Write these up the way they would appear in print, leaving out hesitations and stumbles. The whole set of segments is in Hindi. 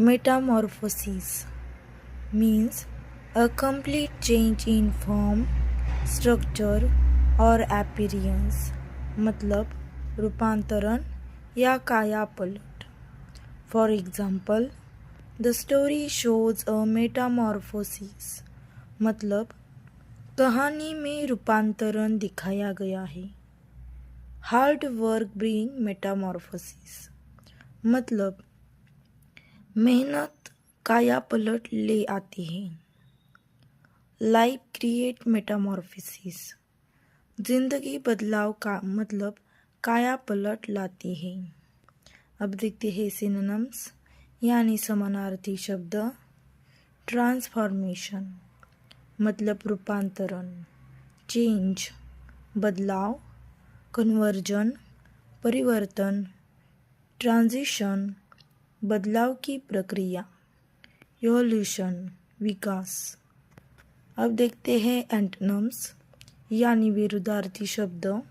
Metamorphosis means a complete change in form, structure or appearance. मतलब रूपांतरण या कायापलट. For example, the story shows a metamorphosis. मतलब कहानी में रूपांतरण दिखाया गया है. Hard work brings metamorphosis. मतलब मेहनत कायापलट ले आती है. Life create Metamorphosis. जिंदगी बदलाव का मतलब कायापलट लाती है. अब देखते हैं सिनोनिम्स यानी समानार्थी शब्द. ट्रांसफॉर्मेशन मतलब रूपांतरण. चेंज बदलाव. कन्वर्जन परिवर्तन. ट्रांजिशन बदलाव की प्रक्रिया. इवोल्यूशन विकास. अब देखते हैं एंटोनिम्स यानी विरुद्धार्थी शब्द.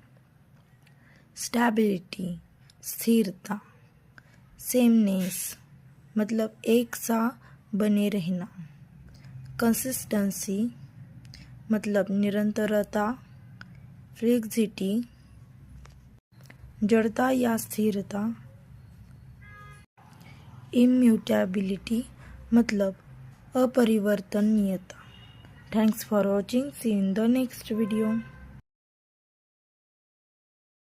स्टेबिलिटी स्थिरता. सेमनेस मतलब एक सा बने रहना. कंसिस्टेंसी मतलब निरंतरता. फ्लेक्सिटी जड़ता या स्थिरता. इम्यूटेबिलिटी मतलब अपरिवर्तनीयता. Thanks for watching. See in the next video.